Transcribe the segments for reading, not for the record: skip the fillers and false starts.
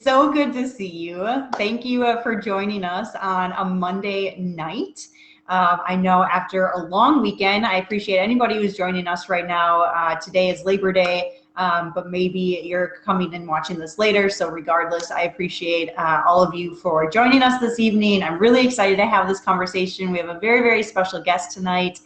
So good to see you. Thank you for joining us on a Monday night. I know after a long weekend, I appreciate anybody who's joining us right now. Today is Labor Day, but maybe you're coming and watching this later. So regardless, I appreciate all of you for joining us this evening. I'm really excited to have this conversation. We have a very, very special guest tonight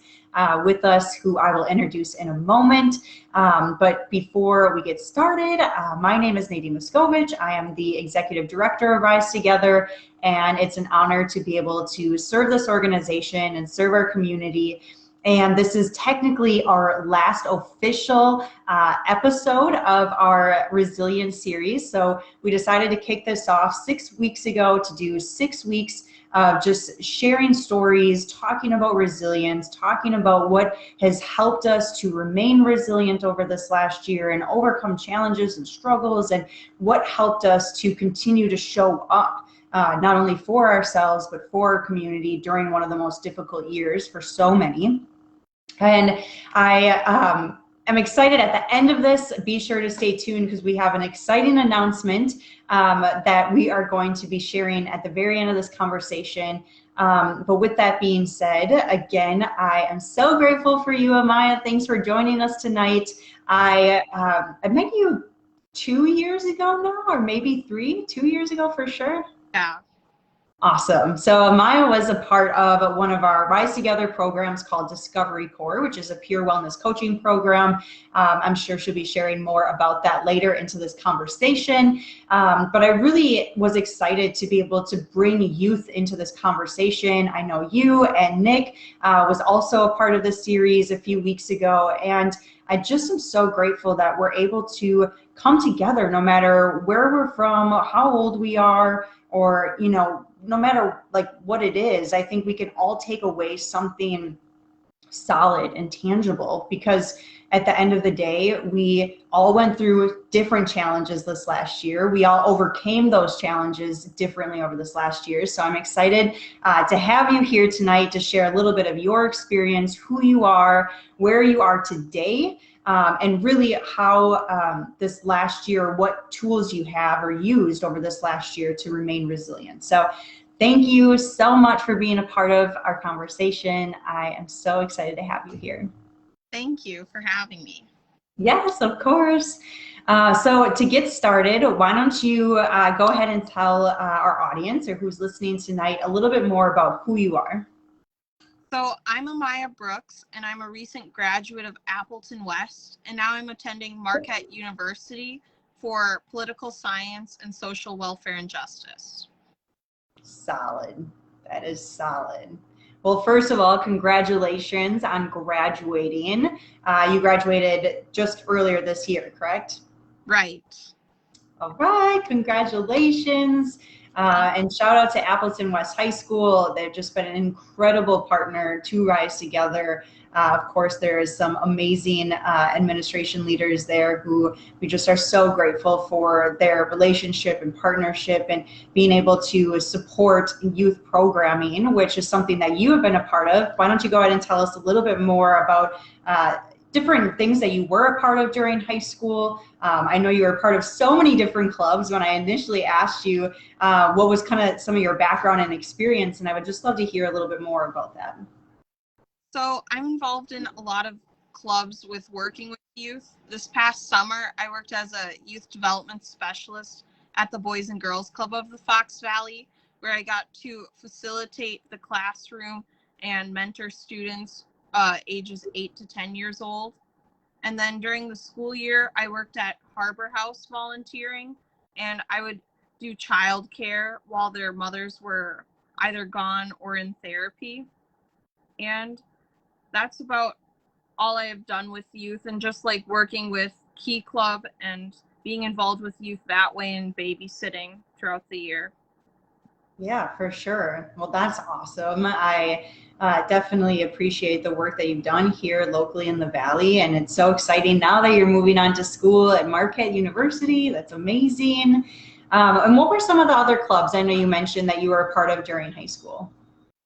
with us who I will introduce in a moment. But before we get started, my name is Nadine Muskovich. I am the executive director of Rise Together, and it's an honor to be able to serve this organization and serve our community. And this is technically our last official episode of our Resilience series. So we decided to kick this off 6 weeks ago to do 6 weeks of just sharing stories, talking about resilience, talking about what has helped us to remain resilient over this last year and overcome challenges and struggles, and what helped us to continue to show up not only for ourselves, but for our community during one of the most difficult years for so many. And I am excited at the end of this. Be sure to stay tuned because we have an exciting announcement that we are going to be sharing at the very end of this conversation. But with that being said, again, I am so grateful for you, Amyah. Thanks for joining us tonight. I met you 2 years ago now, or maybe 2 years ago for sure. Yeah. Awesome. So Amyah was a part of one of our Rise Together programs called Discovery Core, which is a peer wellness coaching program. I'm sure she'll be sharing more about that later into this conversation. But I really was excited to be able to bring youth into this conversation. I know you and Nick was also a part of this series a few weeks ago. And I just am so grateful that we're able to come together no matter where we're from, how old we are, or, you know, no matter like what it is. I think we can all take away something solid and tangible, because at the end of the day, we all went through different challenges this last year. We all overcame those challenges differently over this last year. So I'm excited to have you here tonight to share a little bit of your experience, who you are, where you are today, and really how this last year, what tools you have or used over this last year to remain resilient. So thank you so much for being a part of our conversation. I am so excited to have you here. Thank you for having me. Yes, of course. So to get started, why don't you go ahead and tell our audience or who's listening tonight a little bit more about who you are. So I'm Amyah Brooks, and I'm a recent graduate of Appleton West, and now I'm attending Marquette University for political science and social welfare and justice. Solid. That is solid. Well, first of all, congratulations on graduating. You graduated just earlier this year, correct? Right. All right, congratulations. And shout out to Appleton West High School. They've just been an incredible partner to Rise Together. Of course, there is some amazing administration leaders there who we just are so grateful for their relationship and partnership and being able to support youth programming, which is something that you have been a part of. Why don't you go ahead and tell us a little bit more about different things that you were a part of during high school. I know you were a part of so many different clubs. When I initially asked you what was kind of some of your background and experience, and I would just love to hear a little bit more about that. So I'm involved in a lot of clubs with working with youth. This past summer, I worked as a youth development specialist at the Boys and Girls Club of the Fox Valley, where I got to facilitate the classroom and mentor students ages 8 to 10 years old. And then during the school year, I worked at Harbor House volunteering, and I would do childcare while their mothers were either gone or in therapy. And that's about all I have done with youth, and just like working with Key Club and being involved with youth that way and babysitting throughout the year. Yeah, for sure. Well, that's awesome. I definitely appreciate the work that you've done here locally in the Valley. And it's so exciting now that you're moving on to school at Marquette University. That's amazing. And what were some of the other clubs I know you mentioned that you were a part of during high school?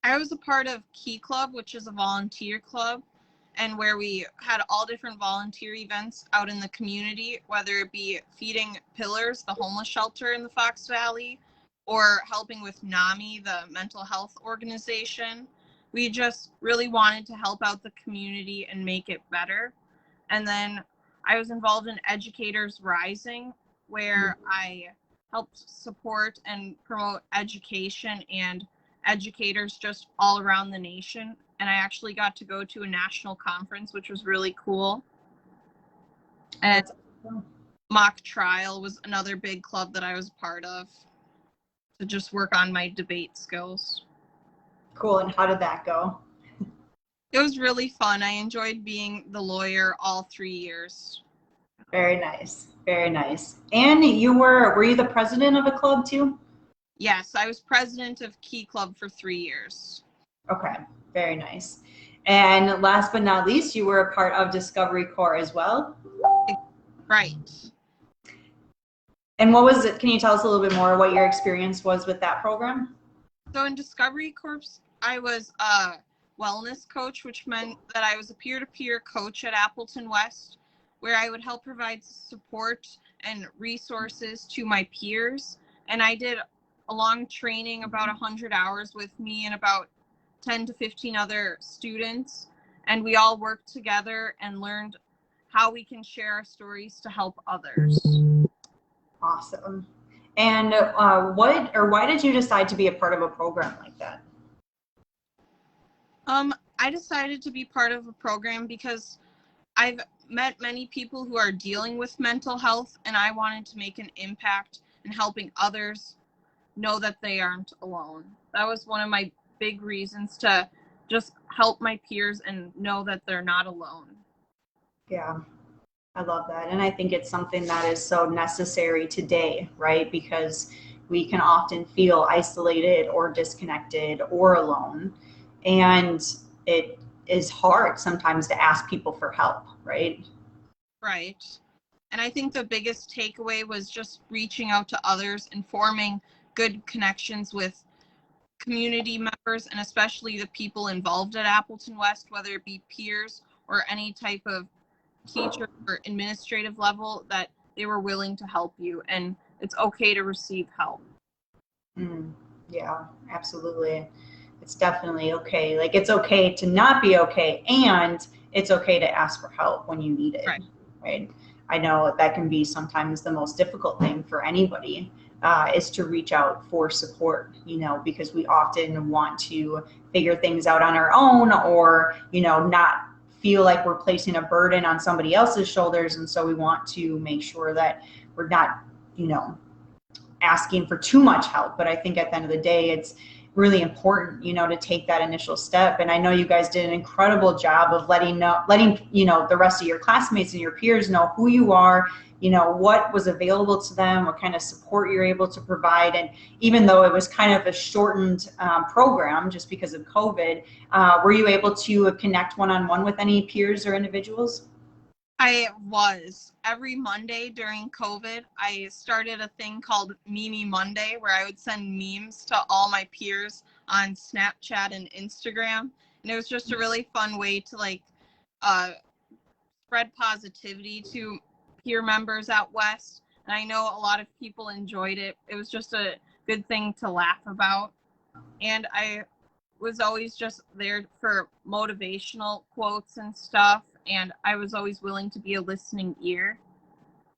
I was a part of Key Club, which is a volunteer club. and where we had all different volunteer events out in the community, whether it be feeding Pillars, the homeless shelter in the Fox Valley, or helping with NAMI, the mental health organization. We just really wanted to help out the community and make it better. And then I was involved in Educators Rising, where I helped support and promote education and educators just all around the nation. And I actually got to go to a national conference, which was really cool. And Mock Trial was another big club that I was part of to just work on my debate skills. Cool. And how did that go? It was really fun. I enjoyed being the lawyer all 3 years. Very nice. Very nice. And were you the president of a club too? Yes, I was president of Key Club for 3 years. Okay. Very nice. And last but not least, you were a part of Discovery Corps as well? Right. And what was it? Can you tell us a little bit more what your experience was with that program? So in Discovery Corps, I was a wellness coach, which meant that I was a peer-to-peer coach at Appleton West, where I would help provide support and resources to my peers. And I did a long training, about 100 hours with me and about 10 to 15 other students. And we all worked together and learned how we can share our stories to help others. Awesome. And why did you decide to be a part of a program like that? I decided to be part of a program because I've met many people who are dealing with mental health, and I wanted to make an impact in helping others know that they aren't alone. That was one of my big reasons to just help my peers and know that they're not alone. Yeah, I love that. And I think it's something that is so necessary today, right? Because we can often feel isolated or disconnected or alone. And it is hard sometimes to ask people for help, right? Right. And I think the biggest takeaway was just reaching out to others and forming good connections with community members, and especially the people involved at Appleton West, whether it be peers or any type of teacher or administrative level, that they were willing to help you, and it's okay to receive help. Yeah, absolutely. It's definitely okay. Like, it's okay to not be okay, and it's okay to ask for help when you need it, right? I know that can be sometimes the most difficult thing for anybody, is to reach out for support, because we often want to figure things out on our own, or, not feel like we're placing a burden on somebody else's shoulders. And so we want to make sure that we're not, asking for too much help. But I think at the end of the day, it's really important, to take that initial step. And I know you guys did an incredible job of letting the rest of your classmates and your peers know who you are, what was available to them, what kind of support you're able to provide. And even though it was kind of a shortened program just because of COVID, were you able to connect one-on-one with any peers or individuals? I was. Every Monday during COVID, I started a thing called Meme Monday, where I would send memes to all my peers on Snapchat and Instagram. And it was just a really fun way to spread positivity to peer members out west. And I know a lot of people enjoyed it. It was just a good thing to laugh about. And I was always just there for motivational quotes and stuff. And I was always willing to be a listening ear.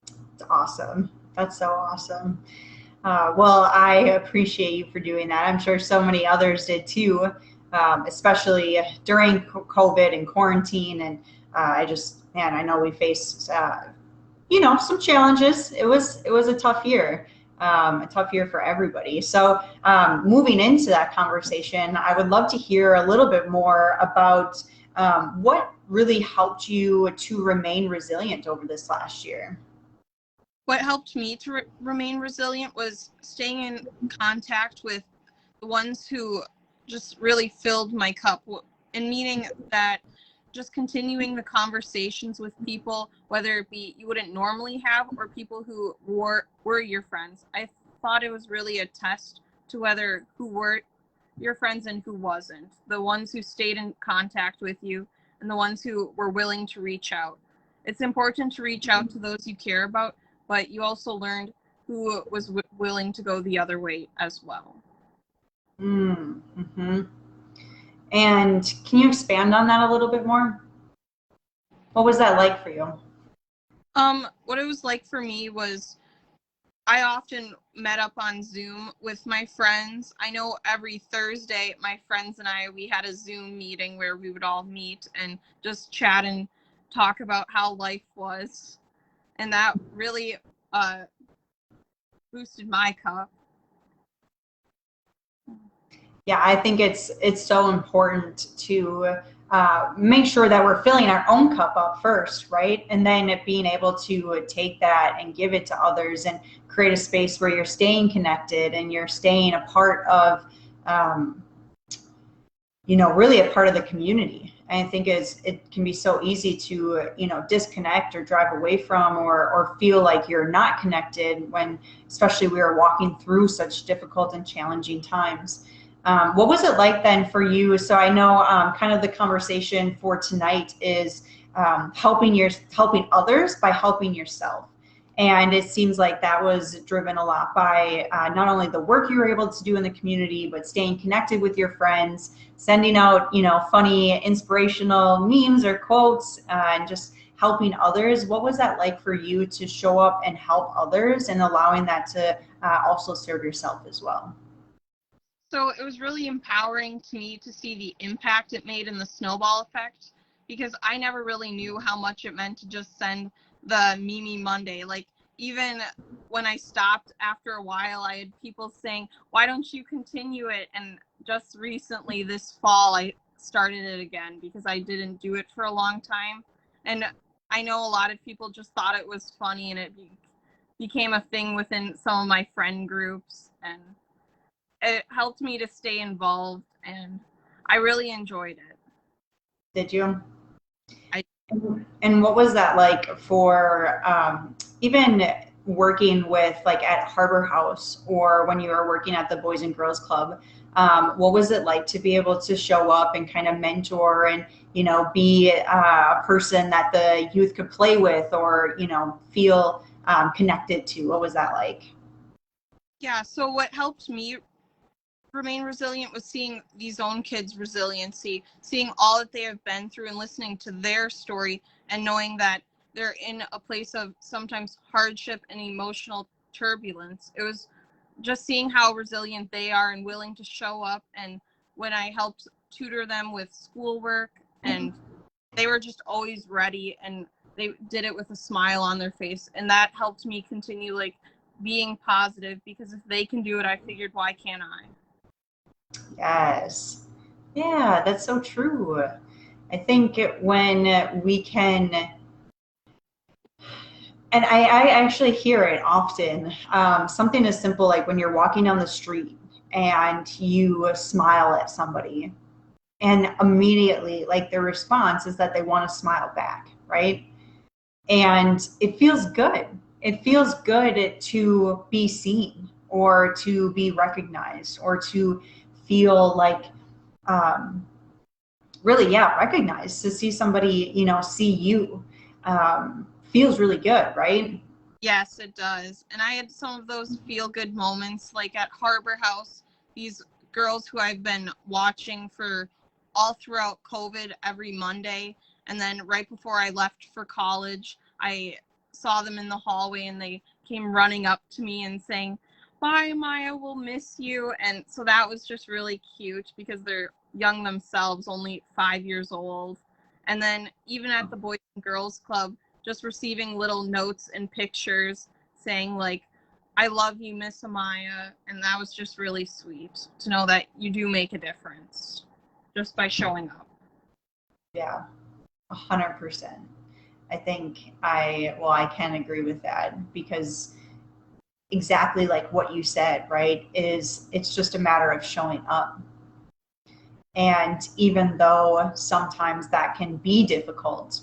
That's awesome. That's so awesome. Well, I appreciate you for doing that. I'm sure so many others did too, especially during COVID and quarantine. And I know we faced, some challenges. It was a tough year. A tough year for everybody. So moving into that conversation, I would love to hear a little bit more about what really helped you to remain resilient over this last year. What helped me to remain resilient was staying in contact with the ones who just really filled my cup, and meaning that just continuing the conversations with people, whether it be you wouldn't normally have or people who were your friends. I thought it was really a test to who were your friends and who wasn't. The ones who stayed in contact with you and the ones who were willing to reach out. It's important to reach out to those you care about, but you also learned who was willing to go the other way as well. Mm-hmm. And can you expand on that a little bit more? What was that like for you? What it was like for me was I often met up on Zoom with my friends. I know every Thursday, my friends and we had a Zoom meeting where we would all meet and just chat and talk about how life was. And that really boosted my cup. Yeah, I think it's so important to make sure that we're filling our own cup up first, right? And then being able to take that and give it to others and create a space where you're staying connected and you're staying a part of, really a part of the community. And I think it can be so easy to, disconnect or drive away from or feel like you're not connected when, especially we are walking through such difficult and challenging times. What was it like then for you? So I know kind of the conversation for tonight is helping others by helping yourself. And it seems like that was driven a lot by not only the work you were able to do in the community, but staying connected with your friends, sending out, funny, inspirational memes or quotes, and just helping others. What was that like for you to show up and help others and allowing that to also serve yourself as well? So it was really empowering to me to see the impact it made in the snowball effect, because I never really knew how much it meant to just send the Mimi Monday. Like, even when I stopped after a while, I had people saying, why don't you continue it? And just recently this fall, I started it again because I didn't do it for a long time. And I know a lot of people just thought it was funny, and it became a thing within some of my friend groups. And it helped me to stay involved, and I really enjoyed it. Did you? And what was that like for even working with, like, at Harbor House or when you were working at the Boys and Girls Club? What was it like to be able to show up and kind of mentor and, be a person that the youth could play with or, feel connected to? What was that like? Yeah, so what helped me remain resilient was seeing these own kids' resiliency, seeing all that they have been through and listening to their story and knowing that they're in a place of sometimes hardship and emotional turbulence. It was just seeing how resilient they are and willing to show up. And when I helped tutor them with schoolwork, and they were just always ready and they did it with a smile on their face. And that helped me continue being positive, because if they can do it, I figured, why can't I? Yes. Yeah, that's so true. I think when we can, and I actually hear it often, something as simple like when you're walking down the street and you smile at somebody, and immediately, like, their response is that they want to smile back, right? And it feels good. It feels good to be seen or to be recognized or to feel like really, recognized, to see somebody, see you, feels really good, right? Yes, it does. And I had some of those feel-good moments, like at Harbor House, these girls who I've been watching for all throughout COVID every Monday. And then right before I left for college, I saw them in the hallway and they came running up to me and saying, bye, Amyah, we'll miss you. And so that was just really cute because they're young themselves, only 5 years old. And then even at the Boys and Girls Club, just receiving little notes and pictures saying I love you, Miss Amyah. And that was just really sweet to know that you do make a difference just by showing up. Yeah, 100%. I think I can agree with that, because exactly like what you said, right, it's just a matter of showing up. And even though sometimes that can be difficult,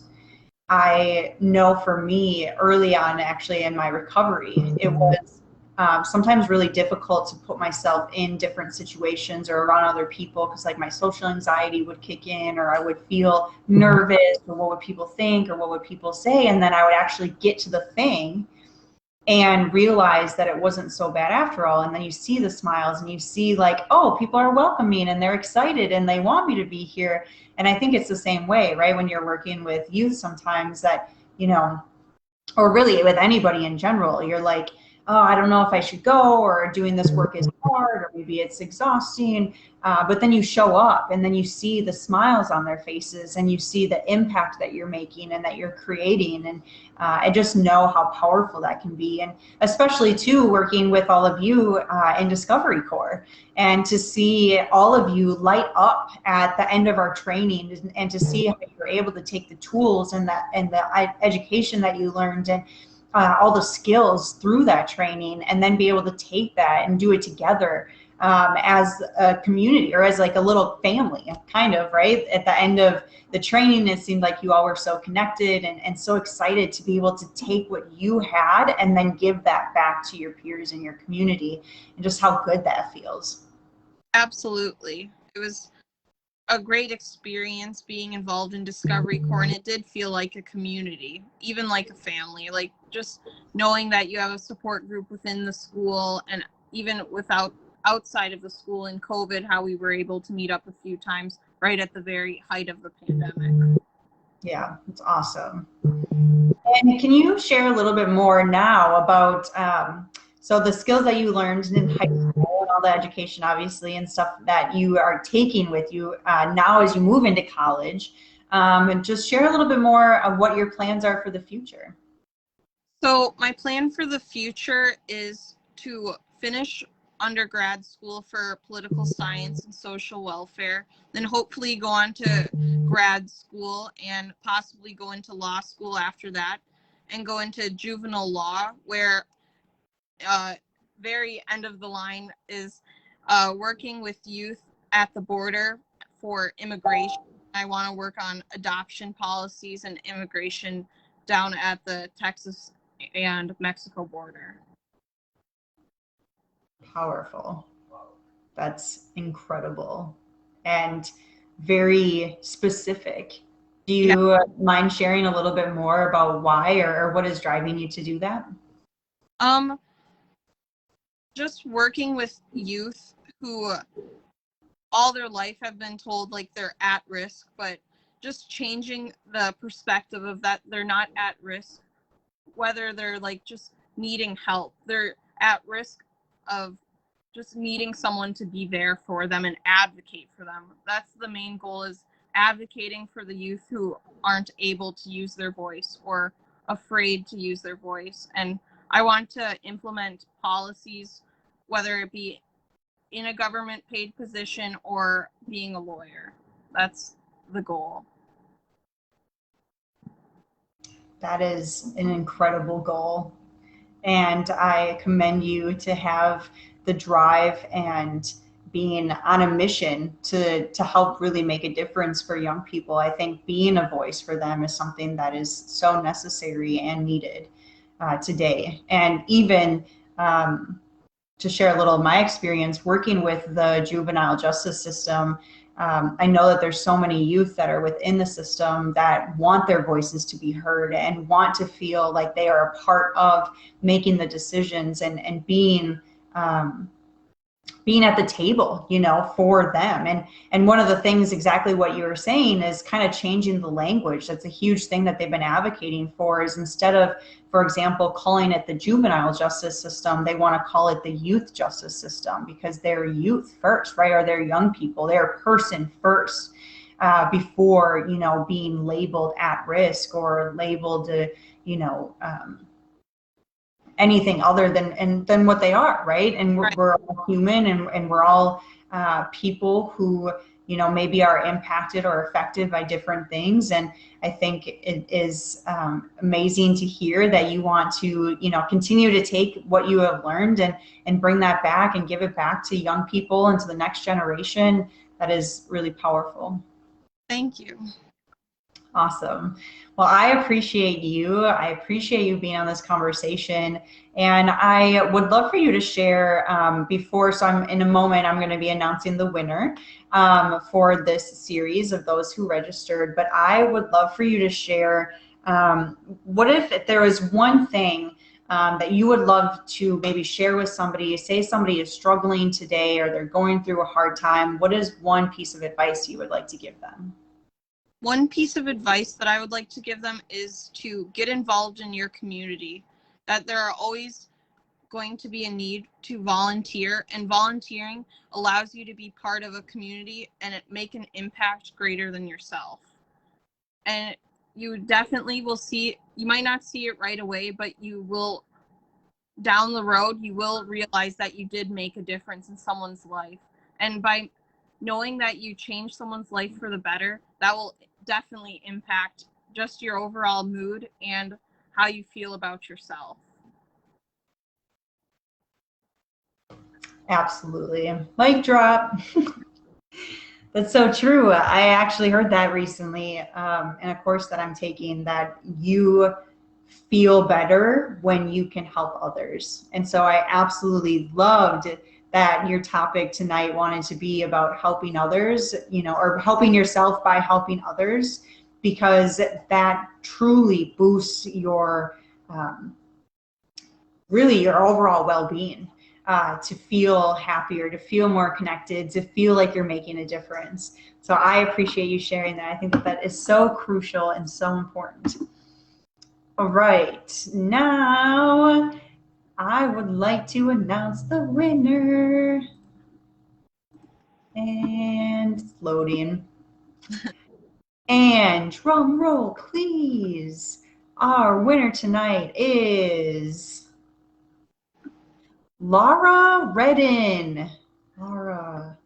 I know for me early on, actually in my recovery, it was sometimes really difficult to put myself in different situations or around other people, because like my social anxiety would kick in, or I would feel nervous, or what would people think, or what would people say, and then I would actually get to the thing and realize that it wasn't so bad after all. And then you see the smiles and you see like, oh, people are welcoming and they're excited and they want me to be here. And I think it's the same way, right? When you're working with youth sometimes, that, you know, or really with anybody in general, you're like, oh, I don't know if I should go, or doing this work is hard, or maybe it's exhausting. But then you show up and then you see the smiles on their faces and you see the impact that you're making and that you're creating. And I just know how powerful that can be. And especially too, working with all of you in Discovery Corps, and to see all of you light up at the end of our training, and to see how you're able to take the tools and the education that you learned, and all the skills through that training, and then be able to take that and do it together as a community, or as like a little family, kind of, right? At the end of the training, it seemed like you all were so connected and so excited to be able to take what you had and then give that back to your peers in your community, and just how good that feels. Absolutely. It was a great experience being involved in Discovery Corps, and it did feel like a community, even like a family, like just knowing that you have a support group within the school, and even outside of the school in COVID, how we were able to meet up a few times right at the very height of the pandemic. Yeah, it's awesome. And can you share a little bit more now about so the skills that you learned in high school, and all the education, obviously, and stuff that you are taking with you now as you move into college, and just share a little bit more of what your plans are for the future. So my plan for the future is to finish undergrad school for political science and social welfare, then hopefully go on to grad school and possibly go into law school after that, and go into juvenile law, where very end of the line is working with youth at the border for immigration. I want to work on adoption policies and immigration down at the Texas and Mexico border. Powerful. That's incredible and very specific. Do you mind sharing a little bit more about why, or what is driving you to do that? Just working with youth who all their life have been told like they're at risk, but just changing the perspective of that they're not at risk, whether they're like just needing help, they're at risk of just needing someone to be there for them and advocate for them. That's the main goal, is advocating for the youth who aren't able to use their voice or afraid to use their voice. And I want to implement policies, whether it be in a government paid position or being a lawyer. That's the goal. That is an incredible goal. And I commend you to have the drive and being on a mission to help really make a difference for young people. I think being a voice for them is something that is so necessary and needed today. And even to share a little of my experience working with the juvenile justice system, I know that there's so many youth that are within the system that want their voices to be heard and want to feel like they are a part of making the decisions, and being at the table, you know, for them. And one of the things, exactly what you were saying, is kind of changing the language. That's a huge thing that they've been advocating for, is instead of, for example, calling it the juvenile justice system, they want to call it the youth justice system, because they're youth first, right? Or they're young people, they're a person first, before, you know, being labeled at risk or labeled to, you know, anything other than what they are, right? And we're all human, and we're all people who, you know, maybe are impacted or affected by different things. And I think it is amazing to hear that you want to, you know, continue to take what you have learned and bring that back and give it back to young people and to the next generation. That is really powerful. Thank you. Awesome. Well, I appreciate you. I appreciate you being on this conversation. And I would love for you to share so in a moment, I'm going to be announcing the winner for this series of those who registered. But I would love for you to share, what if there was one thing that you would love to maybe share with somebody, say somebody is struggling today or they're going through a hard time, what is one piece of advice you would like to give them? One piece of advice that I would like to give them is to get involved in your community, that there are always going to be a need to volunteer, and volunteering allows you to be part of a community and make an impact greater than yourself. And you definitely will see, you might not see it right away, but you will, down the road, you will realize that you did make a difference in someone's life. And by knowing that you changed someone's life for the better, that will definitely impact just your overall mood and how you feel about yourself. Absolutely. Mic drop. That's so true. I actually heard that recently in a course that I'm taking, that you feel better when you can help others. And so I absolutely loved that your topic tonight wanted to be about helping others, or helping yourself by helping others, because that truly boosts your, really your overall well-being, to feel happier, to feel more connected, to feel like you're making a difference. So I appreciate you sharing that. I think that is so crucial and so important. All right, now I would like to announce the winner. And loading. And drum roll, please. Our winner tonight is Laura Redden. Laura,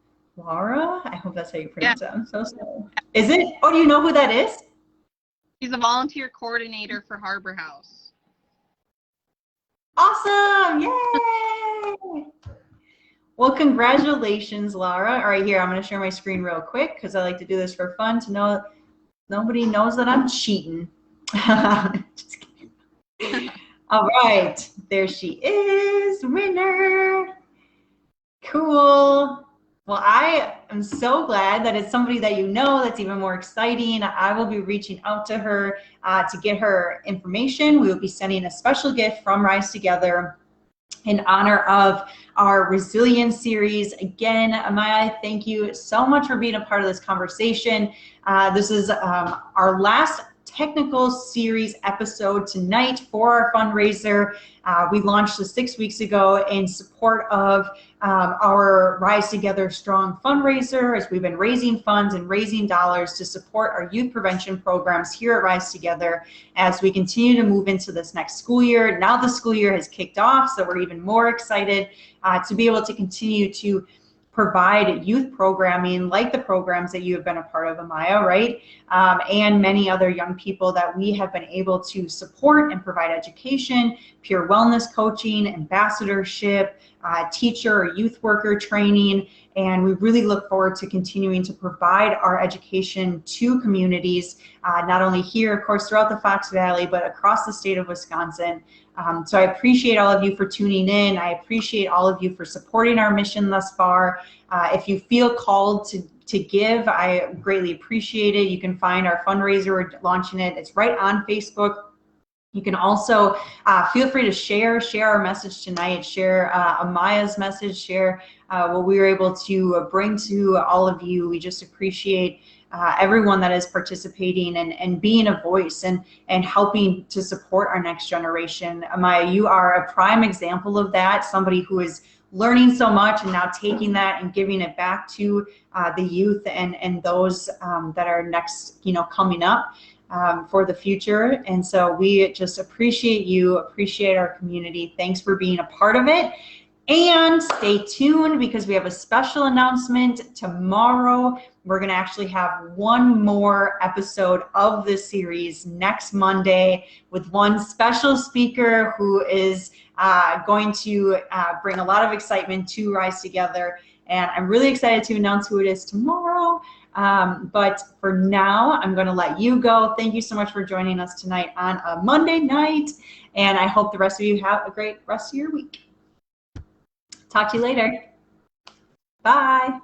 I hope that's how you pronounce it. I'm so sorry. Is it? Oh, do you know who that is? She's a volunteer coordinator for Harbor House. Awesome! Yay! Well, congratulations, Laura. All right, here, I'm going to share my screen real quick because I like to do this for fun, to know nobody knows that I'm cheating. Just kidding. All right, there she is, winner. Cool. Well, I am so glad that it's somebody that you know. That's even more exciting. I will be reaching out to her to get her information. We will be sending a special gift from Rise Together in honor of our resilience series. Again, Amyah, thank you so much for being a part of this conversation. This is our last technical series episode tonight for our fundraiser. We launched this 6 weeks ago in support of our Rise Together Strong fundraiser, as we've been raising funds and raising dollars to support our youth prevention programs here at Rise Together as we continue to move into this next school year. Now the school year has kicked off, so we're even more excited to be able to continue to provide youth programming like the programs that you have been a part of, Amyah, right? And many other young people that we have been able to support and provide education, peer wellness coaching, ambassadorship, teacher or youth worker training. And we really look forward to continuing to provide our education to communities, not only here, of course, throughout the Fox Valley, but across the state of Wisconsin. So I appreciate all of you for tuning in. I appreciate all of you for supporting our mission thus far. If you feel called to give, I greatly appreciate it. You can find our fundraiser, we're launching it. It's right on Facebook. You can also feel free to share our message tonight, share Amyah's message, share what we were able to bring to all of you. We just appreciate everyone that is participating and being a voice and helping to support our next generation. Amyah, you are a prime example of that, somebody who is learning so much and now taking that and giving it back to the youth and those that are next, coming up for the future. And so we just appreciate you, appreciate our community. Thanks for being a part of it. And stay tuned because we have a special announcement tomorrow. We're going to actually have one more episode of this series next Monday with one special speaker who is going to bring a lot of excitement to Rise Together. And I'm really excited to announce who it is tomorrow. But for now, I'm going to let you go. Thank you so much for joining us tonight on a Monday night. And I hope the rest of you have a great rest of your week. Talk to you later. Bye.